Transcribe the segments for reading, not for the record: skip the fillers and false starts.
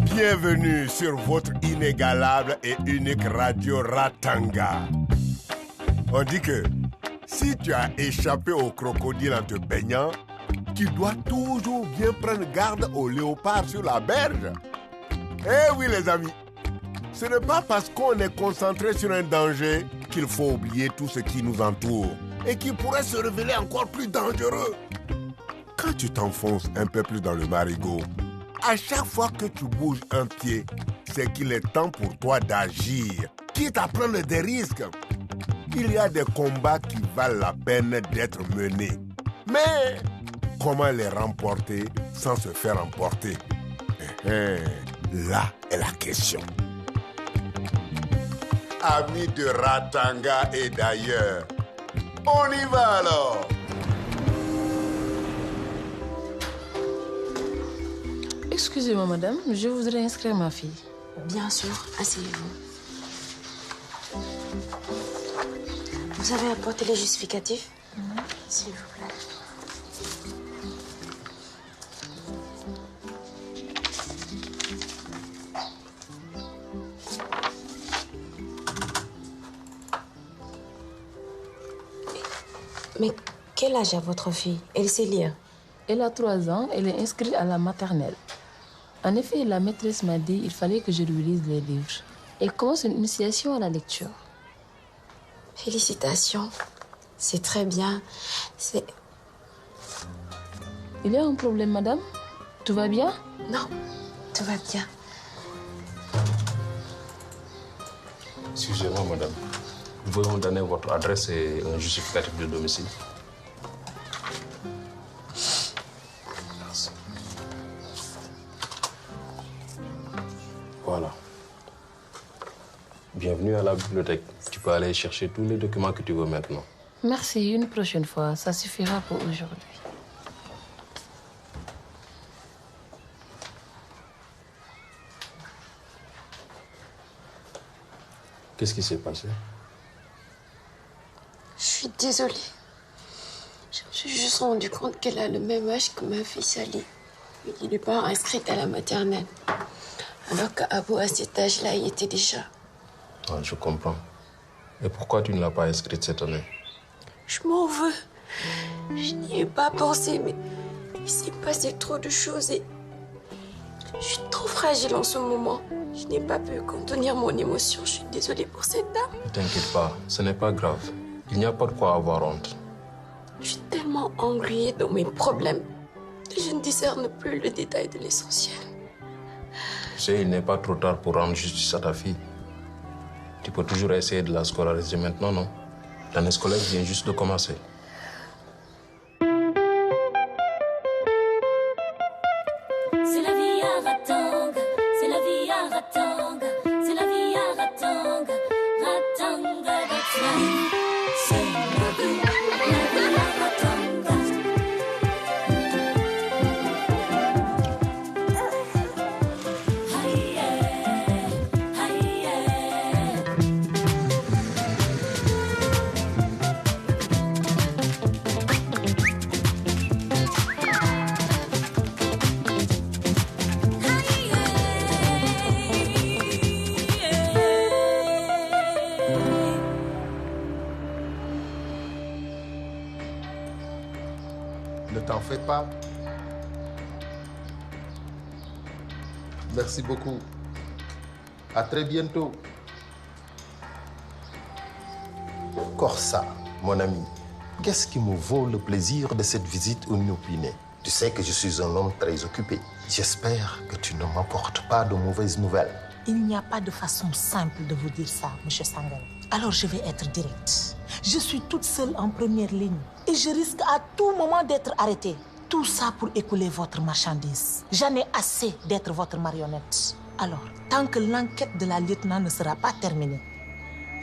Bienvenue sur votre inégalable et unique radio Ratanga. On dit que si tu as échappé au crocodile en te baignant, tu dois toujours bien prendre garde au léopard sur la berge. Eh oui les amis, ce n'est pas parce qu'on est concentré sur un danger qu'il faut oublier tout ce qui nous entoure et qui pourrait se révéler encore plus dangereux. Quand tu t'enfonces un peu plus dans le marigot, à chaque fois que tu bouges un pied, c'est qu'il est temps pour toi d'agir, quitte à prendre des risques. Il y a des combats qui valent la peine d'être menés. Mais comment les remporter sans se faire emporter? Là est la question. Amis de Ratanga et d'ailleurs, on y va alors! Excusez-moi, madame, je voudrais inscrire ma fille. Bien sûr, asseyez-vous. Vous avez apporté les justificatifs? S'il vous plaît. Mais quel âge a votre fille? Elle sait lire? Elle a 3 ans, elle est inscrite à la maternelle. En effet, la maîtresse m'a dit qu'il fallait que je lui lise les livres. Elle commence une initiation à la lecture. Félicitations. C'est très bien. Il y a un problème, madame? Tout va bien? Non, tout va bien. Excusez-moi, madame. Vous pouvez me donner votre adresse et un justificatif de domicile? Merci. Voilà. Bienvenue à la bibliothèque. Tu peux aller chercher tous les documents que tu veux maintenant. Merci, une prochaine fois. Ça suffira pour aujourd'hui. Qu'est-ce qui s'est passé? Je suis désolée. Je me suis juste rendu compte qu'elle a le même âge que ma fille Sally. Il n'est pas inscrite à la maternelle. Alors qu'Abou, à cet âge-là, il était déjà. Ah, je comprends. Et pourquoi tu ne l'as pas inscrite cette année? Je m'en veux. Je n'y ai pas pensé, mais il s'est passé trop de choses et je suis trop fragile en ce moment. Je n'ai pas pu contenir mon émotion. Je suis désolée pour cette dame. Ne t'inquiète pas, ce n'est pas grave. Il n'y a pas de quoi avoir honte. Je suis tellement engluée dans mes problèmes que je ne discerne plus le détail de l'essentiel. Tu sais, il n'est pas trop tard pour rendre justice à ta fille. Tu peux toujours essayer de la scolariser maintenant, non? L'année scolaire vient juste de commencer. C'est la vie à Ratanga, c'est la vie à Ratanga, c'est la vie à Ratanga, Ratanga, that's life. C'est la vie à Ratanga. Aïe, aïe, Ne t'en fais pas. Merci beaucoup. À très bientôt. Corsa, mon ami, qu'est-ce qui me vaut le plaisir de cette visite inopinée? Tu sais que je suis un homme très occupé. J'espère que tu ne m'apportes pas de mauvaises nouvelles. Il n'y a pas de façon simple de vous dire ça, M. Sangal. Alors je vais être directe. Je suis toute seule en première ligne et je risque à tout moment d'être arrêtée. Tout ça pour écouler votre marchandise. J'en ai assez d'être votre marionnette. Alors, tant que l'enquête de la lieutenant ne sera pas terminée,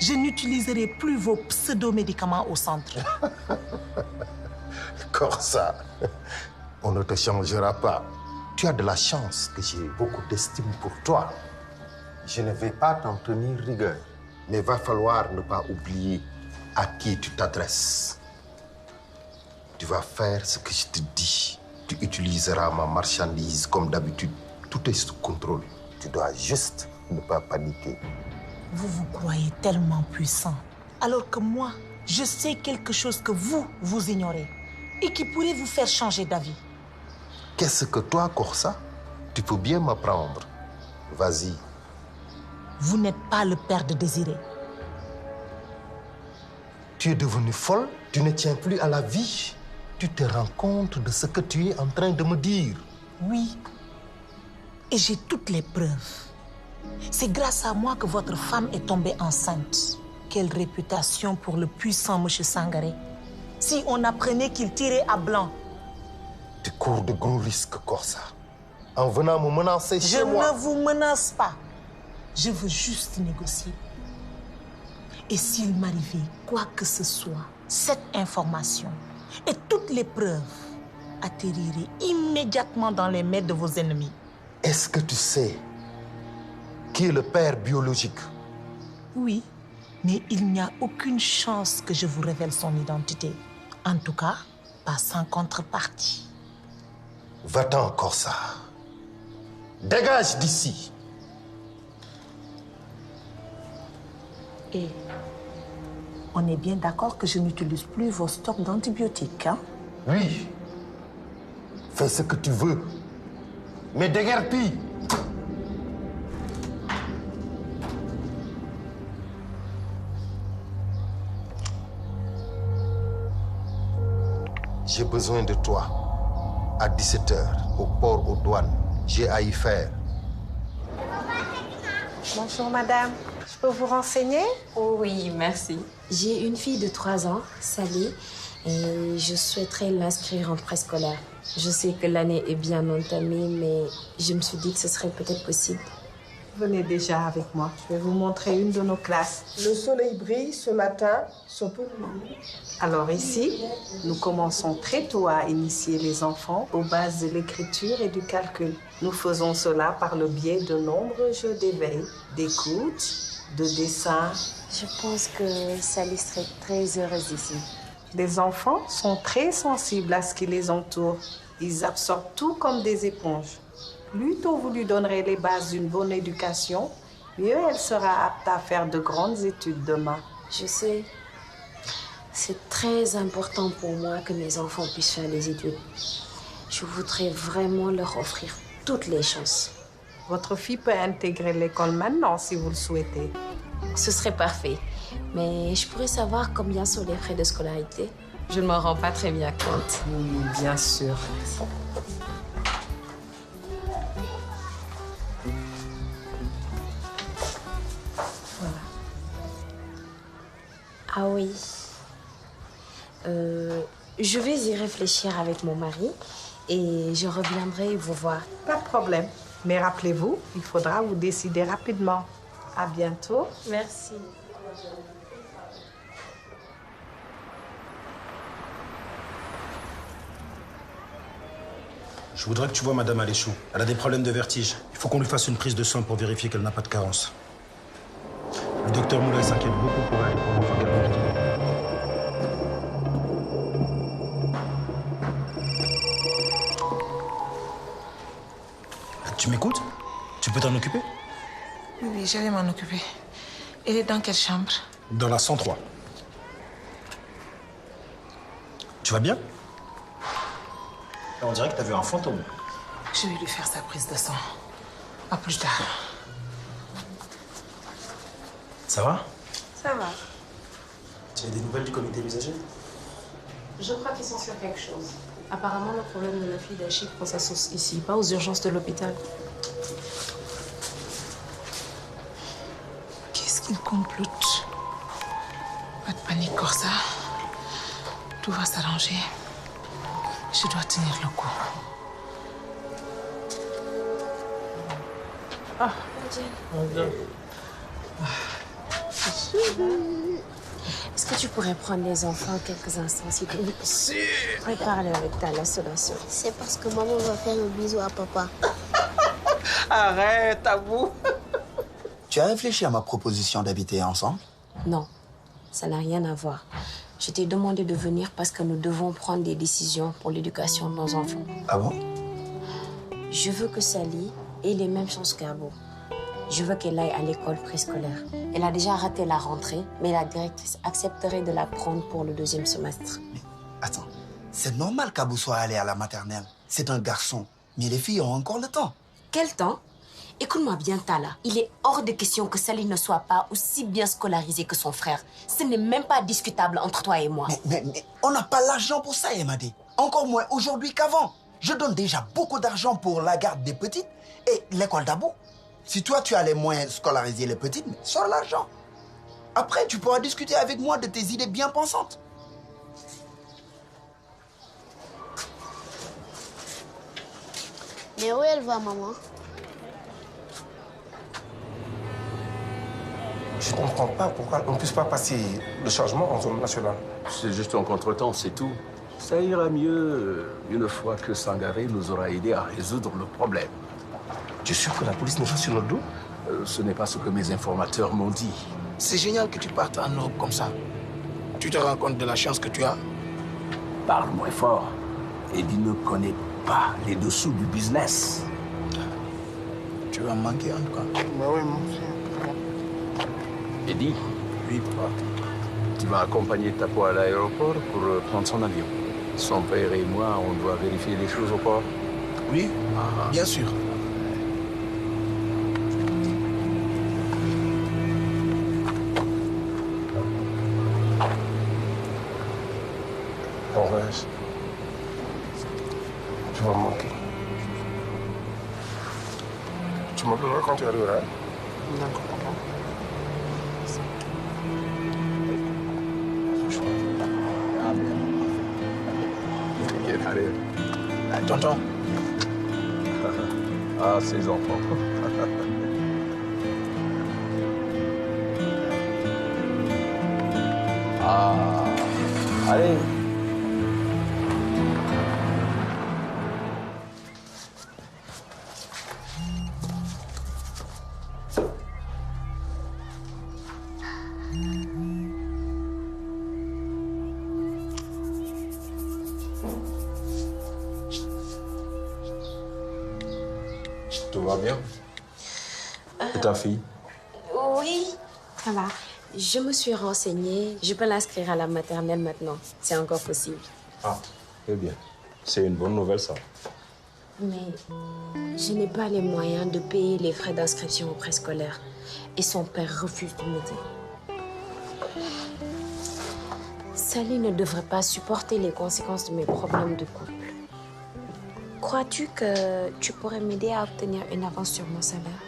je n'utiliserai plus vos pseudo-médicaments au centre. Corsa, on ne te changera pas. Tu as de la chance que j'ai beaucoup d'estime pour toi. Je ne vais pas t'en tenir rigueur, mais il va falloir ne pas oublier à qui tu t'adresses. Tu vas faire ce que je te dis. Tu utiliseras ma marchandise comme d'habitude. Tout est sous contrôle. Tu dois juste ne pas paniquer. Vous vous croyez tellement puissant, alors que moi, je sais quelque chose que vous ignorez et qui pourrait vous faire changer d'avis. Qu'est-ce que toi, Corsa, tu peux bien m'apprendre? Vas-y. Vous n'êtes pas le père de Désiré. Tu es devenue folle, tu ne tiens plus à la vie. Tu te rends compte de ce que tu es en train de me dire? Oui. Et j'ai toutes les preuves. C'est grâce à moi que votre femme est tombée enceinte. Quelle réputation pour le puissant M. Sangaré. Si on apprenait qu'il tirait à blanc. Tu cours de gros risques, Corsa. En venant me menacer chez moi. Je ne vous menace pas. Je veux juste négocier. Et s'il m'arrivait quoi que ce soit, cette information et toutes les preuves atterriraient immédiatement dans les mains de vos ennemis. Est-ce que tu sais qui est le père biologique? Oui, mais il n'y a aucune chance que je vous révèle son identité. En tout cas, pas sans contrepartie. Va-t'en, Corsa. Dégage d'ici. Et on est bien d'accord que je n'utilise plus vos stocks d'antibiotiques, hein? Oui. Fais ce que tu veux. Mais déguerpis. J'ai besoin de toi. À 17h, au port aux douanes. J'ai à y faire. Bonjour madame, je peux vous renseigner? Oh oui, merci. J'ai une fille de 3 ans, Sally, et je souhaiterais l'inscrire en préscolaire. Je sais que l'année est bien entamée, mais je me suis dit que ce serait peut-être possible. Venez déjà avec moi, je vais vous montrer une de nos classes. Le soleil brille ce matin, surtout le midi. Alors ici, nous commençons très tôt à initier les enfants aux bases de l'écriture et du calcul. Nous faisons cela par le biais de nombreux jeux d'éveil, d'écoute, de dessin. Je pense que Sally serait très heureuse ici. Les enfants sont très sensibles à ce qui les entoure. Ils absorbent tout comme des éponges. Plus tôt vous lui donnerez les bases d'une bonne éducation, mieux elle sera apte à faire de grandes études demain. Je sais. C'est très important pour moi que mes enfants puissent faire les études. Je voudrais vraiment leur offrir toutes les chances. Votre fille peut intégrer l'école maintenant si vous le souhaitez. Ce serait parfait. Mais je pourrais savoir combien sont les frais de scolarité? Je ne m'en rends pas très bien compte. Oui, bien sûr. Voilà. Ah oui. Je vais y réfléchir avec mon mari et je reviendrai vous voir. Pas de problème. Mais rappelez-vous, il faudra vous décider rapidement. À bientôt. Merci. Je voudrais que tu vois Madame Aléchou. Elle a des problèmes de vertige. Il faut qu'on lui fasse une prise de sang pour vérifier qu'elle n'a pas de carence. Le docteur Moulay s'inquiète beaucoup pour elle et pour l'enfant qu'elle porte. Tu m'écoutes? Tu peux t'en occuper? Oui, j'allais m'en occuper. Elle est dans quelle chambre? Dans la 103. Tu vas bien? On dirait que t'as vu un fantôme. Je vais lui faire sa prise de sang. À plus tard. Ça va? Ça va. Tu as des nouvelles du comité usager? Je crois qu'ils sont sur quelque chose. Apparemment, le problème de la fille d'Achille prend sa source ici, pas aux urgences de l'hôpital. Qu'est-ce qu'il complote? Pas de panique, Corsa. Tout va s'arranger. Je dois tenir le coup. Est-ce que tu pourrais prendre les enfants quelques instants, s'il te plaît? Prépare-le avec ta lacération. C'est parce que maman va faire un bisou à papa. Arrête, à vous. Tu as réfléchi à ma proposition d'habiter ensemble? Non, ça n'a rien à voir. Je t'ai demandé de venir parce que nous devons prendre des décisions pour l'éducation de nos enfants. Ah bon? Je veux que Sally ait les mêmes chances qu'Abo. Je veux qu'elle aille à l'école préscolaire. Elle a déjà raté la rentrée, mais la directrice accepterait de la prendre pour le 2e semestre. Mais attends, c'est normal qu'Abou soit allé à la maternelle. C'est un garçon, mais les filles ont encore le temps. Quel temps? Écoute-moi bien, Tala. Il est hors de question que Sally ne soit pas aussi bien scolarisée que son frère. Ce n'est même pas discutable entre toi et moi. Mais on n'a pas l'argent pour ça, Emadi. Encore moins aujourd'hui qu'avant. Je donne déjà beaucoup d'argent pour la garde des petites et l'école d'Abou. Si toi, tu as les moyens de scolariser les petites, sors l'argent. Après, tu pourras discuter avec moi de tes idées bien pensantes. Mais où elle va, maman? Je ne comprends pas pourquoi on ne puisse pas passer le changement en zone nationale. C'est juste un contretemps, c'est tout. Ça ira mieux une fois que Sangaré nous aura aidé à résoudre le problème. Tu es sûr que la police n'est pas sur notre dos? Ce n'est pas ce que mes informateurs m'ont dit. C'est génial que tu partes en Europe comme ça. Tu te rends compte de la chance que tu as? Parle moins fort. Eddie ne connaît pas les dessous du business. Tu vas me manquer en tout cas. Bah oui, mon frère. Eddie? Oui, papa. Tu vas accompagner Tapo à l'aéroport pour prendre son avion. Son père et moi, on doit vérifier les choses au port. Oui, bien sûr. Bon voyage. Tu vas me manquer. Tu m'appelleras quand tu arriveras. D'accord, papa. Allez. Tonton. Ah, ces enfants. Ah, allez. Tout va bien? Et ta fille? Oui, ça va. Je me suis renseignée. Je peux l'inscrire à la maternelle maintenant. C'est encore possible. Ah, très bien. C'est une bonne nouvelle, ça. Mais je n'ai pas les moyens de payer les frais d'inscription au préscolaire. Et son père refuse de m'aider. Sally ne devrait pas supporter les conséquences de mes problèmes de couple. Crois-tu que tu pourrais m'aider à obtenir une avance sur mon salaire?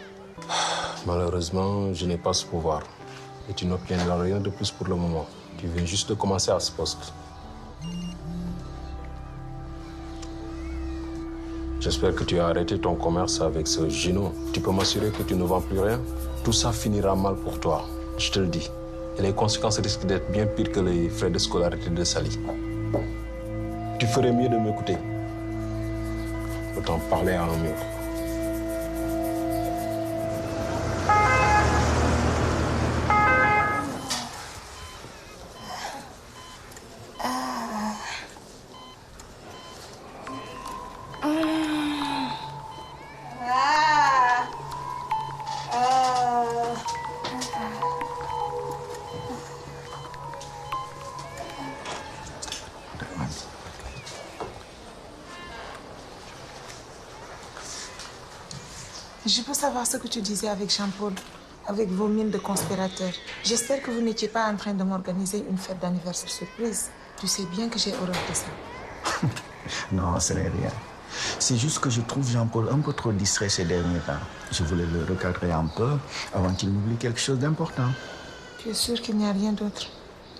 Malheureusement, je n'ai pas ce pouvoir. Et tu n'obtiendras rien de plus pour le moment. Tu viens juste de commencer à ce poste. J'espère que tu as arrêté ton commerce avec ce Gino. Tu peux m'assurer que tu ne vends plus rien? Tout ça finira mal pour toi, je te le dis. Et les conséquences risquent d'être bien pires que les frais de scolarité de Sally. Tu ferais mieux de m'écouter. Autant parler à un mur. Je peux savoir ce que tu disais avec Jean-Paul, avec vos mines de conspirateurs. J'espère que vous n'étiez pas en train de m'organiser une fête d'anniversaire surprise. Tu sais bien que j'ai horreur de ça. Non, ce n'est rien. C'est juste que je trouve Jean-Paul un peu trop distrait ces derniers temps. Je voulais le recadrer un peu avant qu'il n'oublie quelque chose d'important. Tu es sûr qu'il n'y a rien d'autre?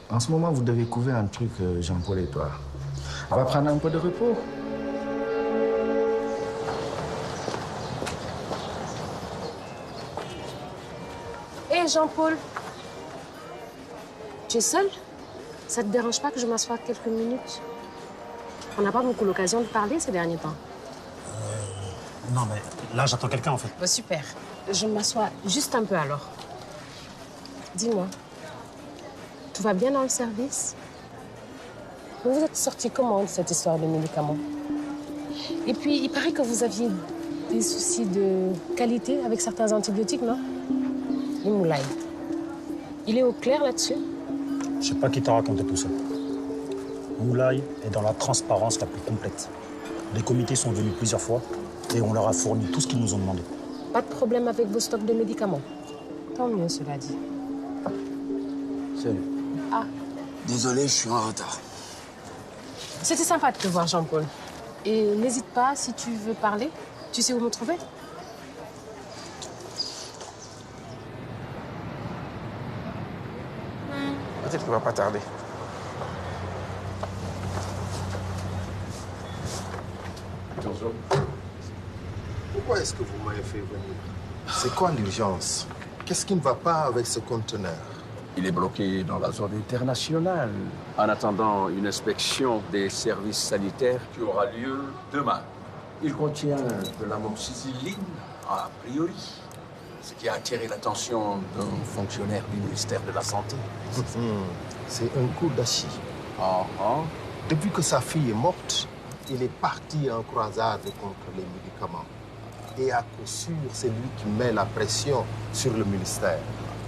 En ce moment, vous devez couvrir un truc, Jean-Paul et toi. On va prendre un peu de repos. Hé, Jean-Paul, tu es seul? Ça te dérange pas que je m'assoie quelques minutes? On n'a pas beaucoup l'occasion de parler ces derniers temps. Non, mais là, j'attends quelqu'un, en fait. Bah, super. Je m'assois juste un peu alors. Dis-moi, tout va bien dans le service? Vous êtes sorti comment de cette histoire de médicaments? Et puis, il paraît que vous aviez des soucis de qualité avec certains antibiotiques, non? Et Moulay, il est au clair là-dessus? Je sais pas qui t'a raconté tout ça. Moulay est dans la transparence la plus complète. Les comités sont venus plusieurs fois et on leur a fourni tout ce qu'ils nous ont demandé. Pas de problème avec vos stocks de médicaments? Tant mieux, cela dit. Salut. Ah, Désolé, je suis en retard. c'était sympa de te voir, Jean-Paul. Et n'hésite pas, si tu veux parler, tu sais où me trouver? Peut-être qu'il ne va pas tarder. Pourquoi est-ce que vous m'avez fait venir? C'est quoi l'urgence? Qu'est-ce qui ne va pas avec ce conteneur? Il est bloqué dans la zone internationale, en attendant une inspection des services sanitaires qui aura lieu demain. Il contient de l'amoxicilline, a priori, ce qui a attiré l'attention d'un fonctionnaire du ministère de la Santé. C'est un coup d'achille. Depuis que sa fille est morte, il est parti en croisade contre les médicaments. Et à coup sûr, c'est lui qui met la pression sur le ministère.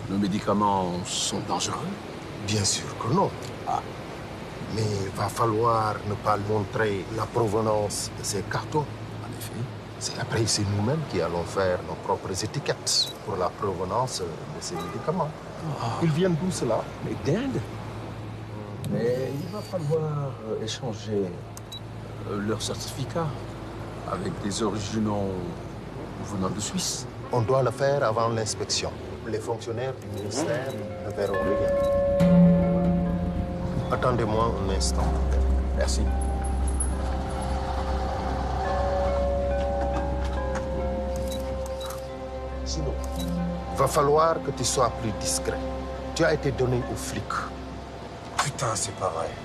Les médicaments sont dangereux? Bien sûr que non. Mais il va falloir ne pas montrer la provenance de ces cartons. En effet. Après, c'est nous-mêmes qui allons faire nos propres étiquettes pour la provenance de ces médicaments. Ils viennent d'où cela? Mais d'Inde. Mais il va falloir échanger leurs certificats avec des originaux venant de Suisse. On doit le faire avant l'inspection. Les fonctionnaires du ministère ne verront rien. Attendez-moi un instant. Merci. Sinon, va falloir que tu sois plus discret. Tu as été donné aux flics. Putain, c'est pareil.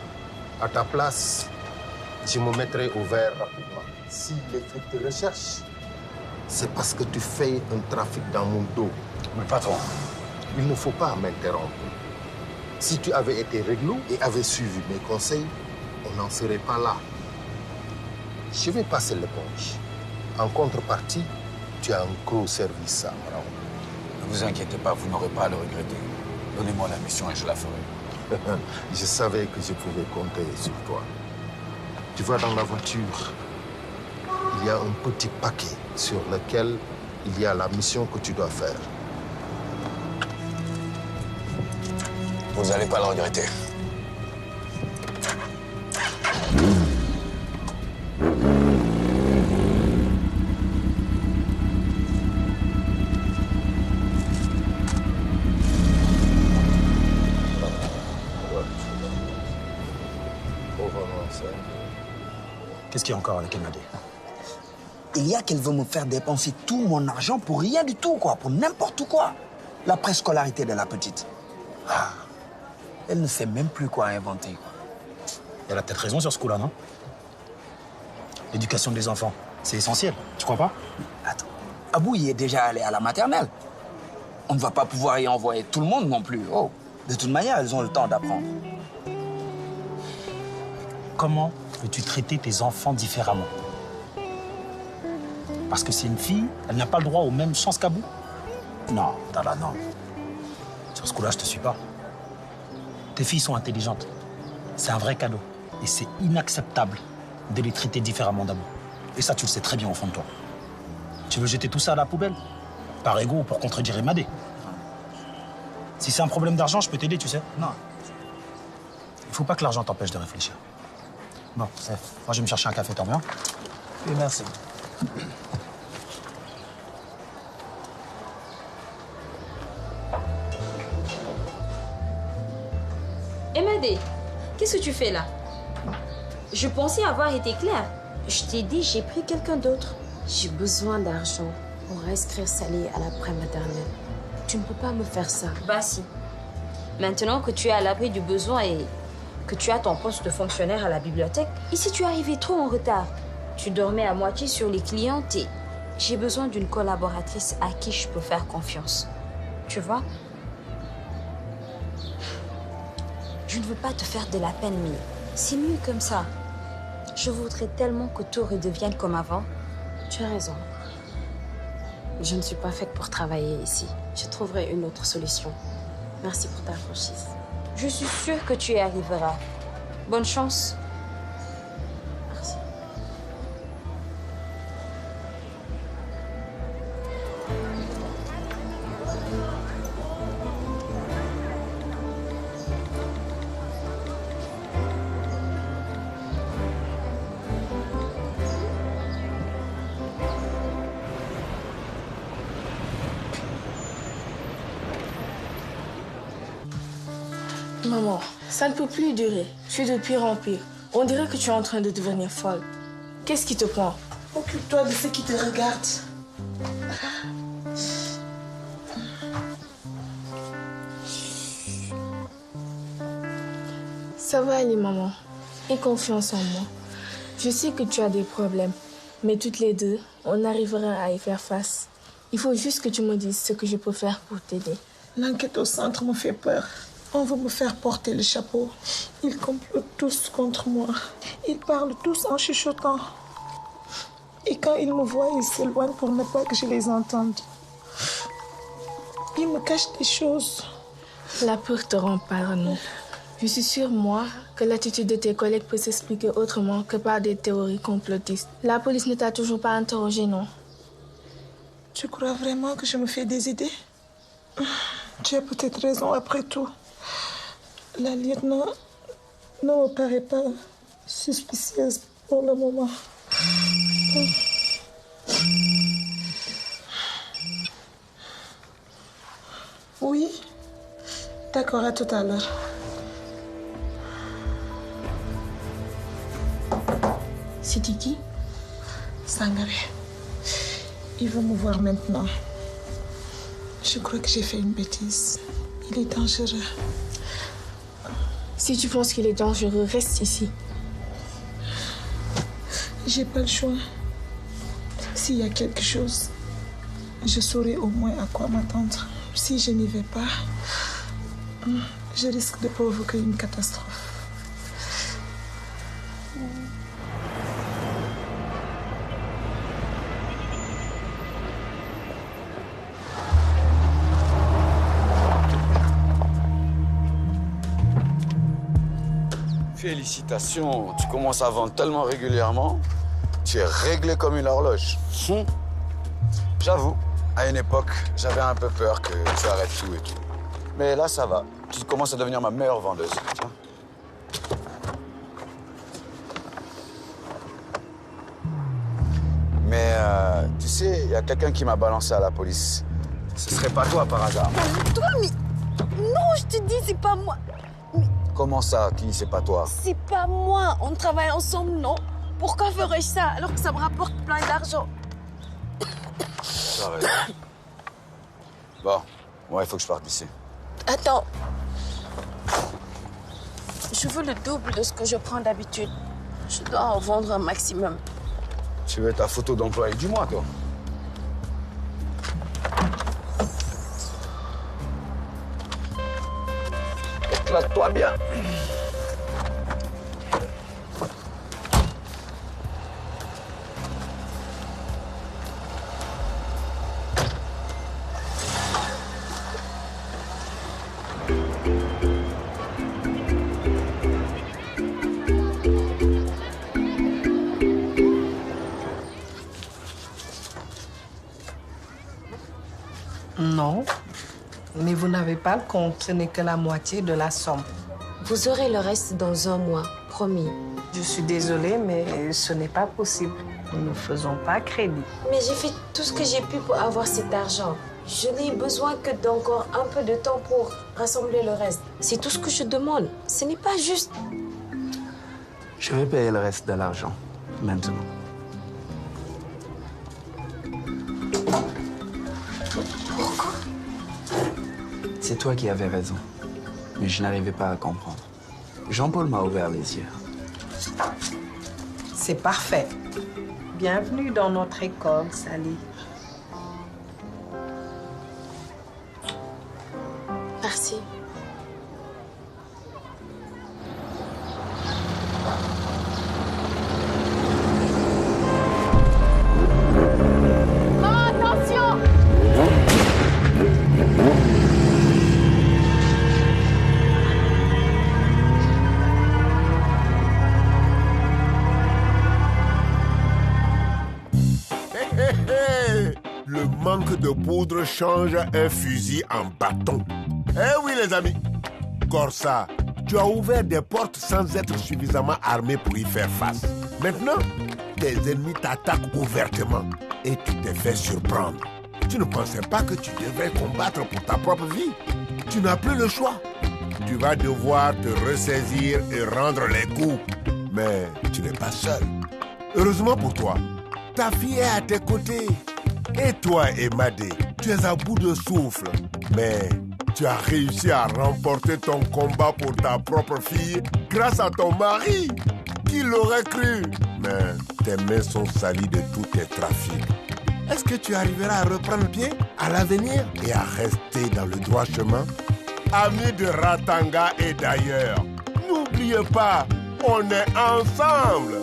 À ta place, je me mettrai au vert rapidement. Si les flics te recherchent, c'est parce que tu fais un trafic dans mon dos. Mais patron, il ne faut pas m'interrompre. Si tu avais été réglo et avais suivi mes conseils, on n'en serait pas là. Je vais passer l'éponge. En contrepartie, tu as un gros service à me rendre. Ne vous inquiétez pas, vous n'aurez pas à le regretter. Donnez-moi la mission et je la ferai. Je savais que je pouvais compter sur toi. Tu vois, dans la voiture, il y a un petit paquet sur lequel il y a la mission que tu dois faire. Vous n'allez pas le regretter. Qu'est-ce qu'il y a encore avec Emadé? Il y a qu'elle veut me faire dépenser tout mon argent pour rien du tout, quoi, pour n'importe quoi. La préscolarité de la petite. Elle ne sait même plus quoi inventer. Elle a peut-être raison sur ce coup-là, non? L'éducation des enfants, c'est essentiel, tu crois pas? Attends, Abou y est déjà allé à la maternelle. On ne va pas pouvoir y envoyer tout le monde non plus. Oh, de toute manière, elles ont le temps d'apprendre. Comment peux-tu traiter tes enfants différemment? Parce que c'est une fille, elle n'a pas le droit aux mêmes chances qu'Abou? Non, Tala, non. Sur ce coup-là, je te suis pas. Tes filles sont intelligentes. C'est un vrai cadeau. Et c'est inacceptable de les traiter différemment d'Abou. Et ça, tu le sais très bien au fond de toi. Tu veux jeter tout ça à la poubelle? Par égo ou pour contredire Emadé? Si c'est un problème d'argent, je peux t'aider, tu sais. Non. Il faut pas que l'argent t'empêche de réfléchir. Bon, moi je vais me chercher un café, t'en veux un? Oui, merci. Emadé, qu'est-ce que tu fais là? Je pensais avoir été claire. Je t'ai dit, j'ai pris quelqu'un d'autre. J'ai besoin d'argent pour inscrire Salih à la prématernelle. Tu ne peux pas me faire ça. Bah si. Maintenant que tu es à l'abri du besoin et que tu as ton poste de fonctionnaire à la bibliothèque, ici tu es arrivé trop en retard. Tu dormais à moitié sur les clientes et j'ai besoin d'une collaboratrice à qui je peux faire confiance. Tu vois? Je ne veux pas te faire de la peine, mais c'est mieux comme ça. Je voudrais tellement que tout redevienne comme avant. Tu as raison. je ne suis pas faite pour travailler ici. Je trouverai une autre solution. Merci pour ta franchise. Je suis sûre que tu y arriveras. Bonne chance. Merci. Maman, ça ne peut plus durer. Tu es de pire en pire. On dirait que tu es en train de devenir folle. Qu'est-ce qui te prend? Occupe-toi de ceux qui te regardent. Ça va aller, maman. Aie confiance en moi. Je sais que tu as des problèmes, mais toutes les deux, on arrivera à y faire face. Il faut juste que tu me dises ce que je peux faire pour t'aider. L'enquête au centre me fait peur. On veut me faire porter le chapeau. Ils complotent tous contre moi. Ils parlent tous en chuchotant. Et quand ils me voient, ils s'éloignent pour ne pas que je les entende. Ils me cachent des choses. La peur te rend parano. Je suis sûre, moi, que l'attitude de tes collègues peut s'expliquer autrement que par des théories complotistes. La police ne t'a toujours pas interrogé, non? Tu crois vraiment que je me fais des idées? Tu as peut-être raison après tout. La lieutenant ne me paraît pas suspicieuse pour le moment. Oui? D'accord, à tout à l'heure. C'était qui? Sangaré. Il veut me voir maintenant. Je crois que j'ai fait une bêtise. Il est dangereux. Si tu penses qu'il est dangereux, reste ici. J'ai pas le choix. S'il y a quelque chose, je saurai au moins à quoi m'attendre. Si je n'y vais pas, je risque de provoquer une catastrophe. Félicitations, tu commences à vendre tellement régulièrement, tu es réglé comme une horloge. J'avoue, à une époque, j'avais un peu peur que tu arrêtes tout et tout. Mais là, ça va. Tu commences à devenir ma meilleure vendeuse. Tiens. Mais tu sais, il y a quelqu'un qui m'a balancé à la police. Ce serait pas toi par hasard. Toi, mais... Non, je te dis, c'est pas moi. Comment ça, qui, c'est pas toi? C'est pas moi. On travaille ensemble, non? Pourquoi ferais-je ça alors que ça me rapporte plein d'argent? Ça va. Bon, ouais, il faut que je parte d'ici. Attends. Je veux le double de ce que je prends d'habitude. Je dois en vendre un maximum. Tu veux ta photo d'employé du mois, toi? Éclate-toi bien. Non, mais vous n'avez pas le compte. Ce n'est que la moitié de la somme. Vous aurez le reste dans un mois, promis. Je suis désolée, mais ce n'est pas possible. Nous ne faisons pas crédit. Mais j'ai fait tout ce que j'ai pu pour avoir cet argent. Je n'ai besoin que d'encore un peu de temps pour rassembler le reste. C'est tout ce que je demande. Ce n'est pas juste. Je vais payer le reste de l'argent, maintenant. Pourquoi? C'est toi qui avais raison. Mais je n'arrivais pas à comprendre. Jean-Paul m'a ouvert les yeux. C'est parfait. Bienvenue dans notre école, Sally. Merci. Attention! manque de poudre change un fusil en bâton. Eh oui les amis, Corsa, tu as ouvert des portes sans être suffisamment armé pour y faire face. Maintenant, tes ennemis t'attaquent ouvertement et tu te fais surprendre. Tu ne pensais pas que tu devrais combattre pour ta propre vie. Tu n'as plus le choix. Tu vas devoir te ressaisir et rendre les coups. Mais tu n'es pas seul. Heureusement pour toi, ta fille est à tes côtés. Et toi, Emadé, tu es à bout de souffle. Mais tu as réussi à remporter ton combat pour ta propre fille grâce à ton mari. Qui l'aurait cru? Mais tes mains sont salies de tous tes trafics. Est-ce que tu arriveras à reprendre pied à l'avenir et à rester dans le droit chemin? Amis de Ratanga et d'ailleurs, n'oubliez pas, on est ensemble.